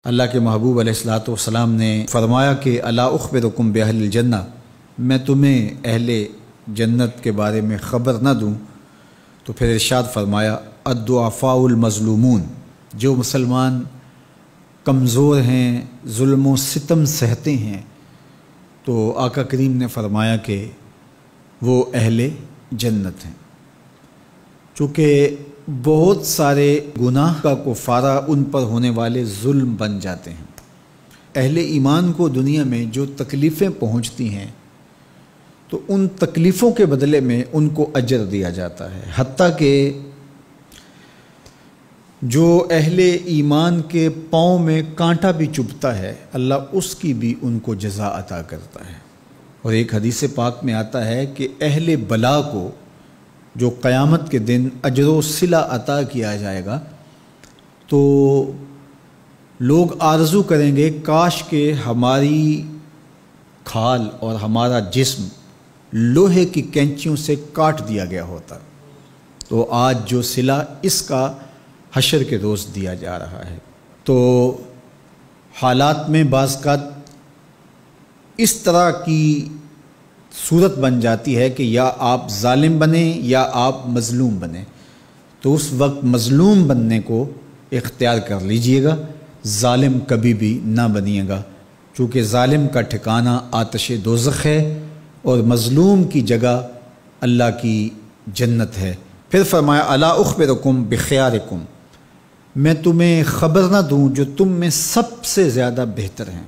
اللہ کے محبوب علیہ الصلوۃ والسلام نے فرمایا کہ الا اخبرکم باہل الجنہ، میں تمہیں اہل جنت کے بارے میں خبر نہ دوں؟ تو پھر ارشاد فرمایا الضعفاء المظلومون، جو مسلمان کمزور ہیں، ظلم و ستم سہتے ہیں، تو آقا کریم نے فرمایا کہ وہ اہل جنت ہیں۔ چونکہ بہت سارے گناہ کا کفارہ ان پر ہونے والے ظلم بن جاتے ہیں۔ اہل ایمان کو دنیا میں جو تکلیفیں پہنچتی ہیں تو ان تکلیفوں کے بدلے میں ان کو اجر دیا جاتا ہے، حتیٰ کہ جو اہل ایمان کے پاؤں میں کانٹا بھی چبھتا ہے اللہ اس کی بھی ان کو جزا عطا کرتا ہے۔ اور ایک حدیث پاک میں آتا ہے کہ اہل بلا کو جو قیامت کے دن اجر و صلہ عطا کیا جائے گا تو لوگ آرزو کریں گے کاش کہ ہماری کھال اور ہمارا جسم لوہے کی کینچیوں سے کاٹ دیا گیا ہوتا، تو آج جو صلہ اس کا حشر کے روز دیا جا رہا ہے۔ تو حالات میں بعض کا اس طرح کی صورت بن جاتی ہے کہ یا آپ ظالم بنیں یا آپ مظلوم بنیں، تو اس وقت مظلوم بننے کو اختیار کر لیجئے گا، ظالم کبھی بھی نہ بنیے گا، چونکہ ظالم کا ٹھکانہ آتش دوزخ ہے اور مظلوم کی جگہ اللہ کی جنت ہے۔ پھر فرمایا الا اخبرکم بخیارکم، میں تمہیں خبر نہ دوں جو تم میں سب سے زیادہ بہتر ہیں؟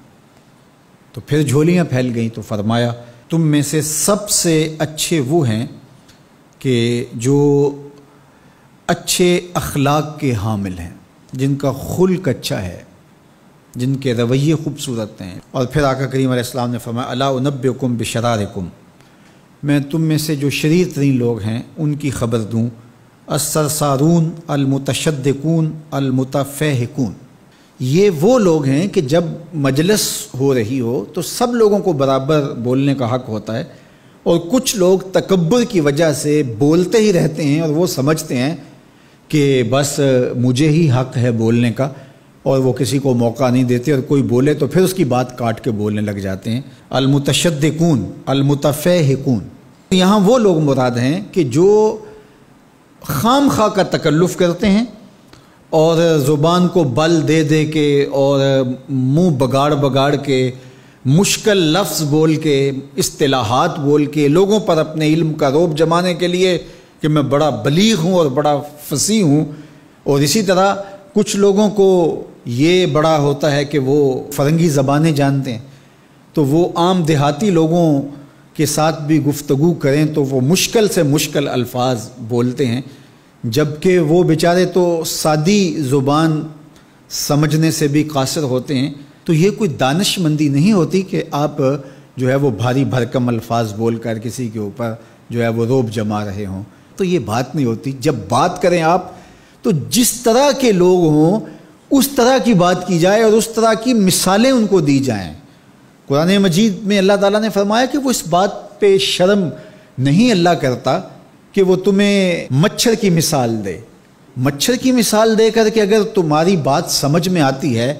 تو پھر جھولیاں پھیل گئیں، تو فرمایا تم میں سے سب سے اچھے وہ ہیں کہ جو اچھے اخلاق کے حامل ہیں، جن کا خلق اچھا ہے، جن کے رویے خوبصورت ہیں۔ اور پھر آقا کریم علیہ السلام نے فرمایا الا انبئکم بشرارکم، میں تم میں سے جو شریر ترین لوگ ہیں ان کی خبر دوں، السرسارون المتشدقون المتفہقون، یہ وہ لوگ ہیں کہ جب مجلس ہو رہی ہو تو سب لوگوں کو برابر بولنے کا حق ہوتا ہے، اور کچھ لوگ تکبر کی وجہ سے بولتے ہی رہتے ہیں اور وہ سمجھتے ہیں کہ بس مجھے ہی حق ہے بولنے کا، اور وہ کسی کو موقع نہیں دیتے، اور کوئی بولے تو پھر اس کی بات کاٹ کے بولنے لگ جاتے ہیں۔ المتشدقون المتفہقون، یہاں وہ لوگ مراد ہیں کہ جو خام خواہ کا تکلف کرتے ہیں اور زبان کو بل دے دے کے اور منہ بگاڑ بگاڑ کے مشکل لفظ بول کے اصطلاحات بول کے لوگوں پر اپنے علم کا روب جمانے کے لیے کہ میں بڑا بلیغ ہوں اور بڑا فصیح ہوں، اور اسی طرح کچھ لوگوں کو یہ بڑا ہوتا ہے کہ وہ فرنگی زبانیں جانتے ہیں، تو وہ عام دیہاتی لوگوں کے ساتھ بھی گفتگو کریں تو وہ مشکل سے مشکل الفاظ بولتے ہیں، جبکہ وہ بیچارے تو سادی زبان سمجھنے سے بھی قاصر ہوتے ہیں۔ تو یہ کوئی دانش مندی نہیں ہوتی کہ آپ جو ہے وہ بھاری بھرکم الفاظ بول کر کسی کے اوپر جو ہے وہ روب جما رہے ہوں، تو یہ بات نہیں ہوتی۔ جب بات کریں آپ تو جس طرح کے لوگ ہوں اس طرح کی بات کی جائے اور اس طرح کی مثالیں ان کو دی جائیں۔ قرآن مجید میں اللہ تعالیٰ نے فرمایا کہ وہ اس بات پہ شرم نہیں اللہ کرتا کہ وہ تمہیں مچھر کی مثال دے، مچھر کی مثال دے کر کہ اگر تمہاری بات سمجھ میں آتی ہے،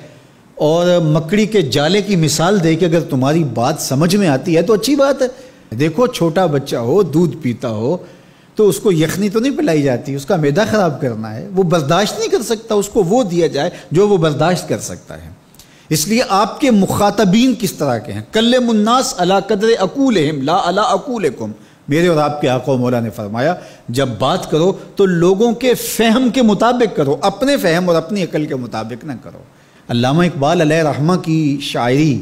اور مکڑی کے جالے کی مثال دے کہ اگر تمہاری بات سمجھ میں آتی ہے تو اچھی بات ہے۔ دیکھو چھوٹا بچہ ہو دودھ پیتا ہو تو اس کو یخنی تو نہیں پلائی جاتی، اس کا معدہ خراب کرنا ہے، وہ برداشت نہیں کر سکتا، اس کو وہ دیا جائے جو وہ برداشت کر سکتا ہے۔ اس لیے آپ کے مخاطبین کس طرح کے ہیں؟ کلم الناس علی قدر عقولہم لا علی عقولکم، میرے اور آپ کے آقا و مولا نے فرمایا جب بات کرو تو لوگوں کے فہم کے مطابق کرو، اپنے فہم اور اپنی عقل کے مطابق نہ کرو۔ علامہ اقبال علیہ رحمہ کی شاعری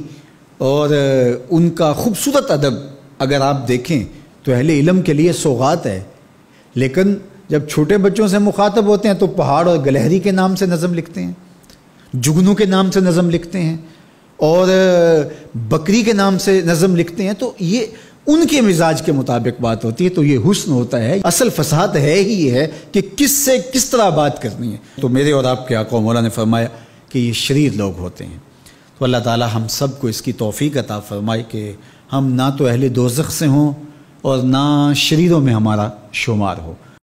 اور ان کا خوبصورت ادب اگر آپ دیکھیں تو اہل علم کے لیے سوغات ہے، لیکن جب چھوٹے بچوں سے مخاطب ہوتے ہیں تو پہاڑ اور گلہری کے نام سے نظم لکھتے ہیں، جگنو کے نام سے نظم لکھتے ہیں، اور بکری کے نام سے نظم لکھتے ہیں، تو یہ ان کے مزاج کے مطابق بات ہوتی ہے۔ تو یہ حسن ہوتا ہے، اصل فصاحت ہے ہی یہ ہے کہ کس سے کس طرح بات کرنی ہے۔ تو میرے اور آپ کے آقا و مولا نے فرمایا کہ یہ شریر لوگ ہوتے ہیں۔ تو اللہ تعالی ہم سب کو اس کی توفیق عطا فرمائے کہ ہم نہ تو اہل دوزخ سے ہوں اور نہ شریروں میں ہمارا شمار ہو۔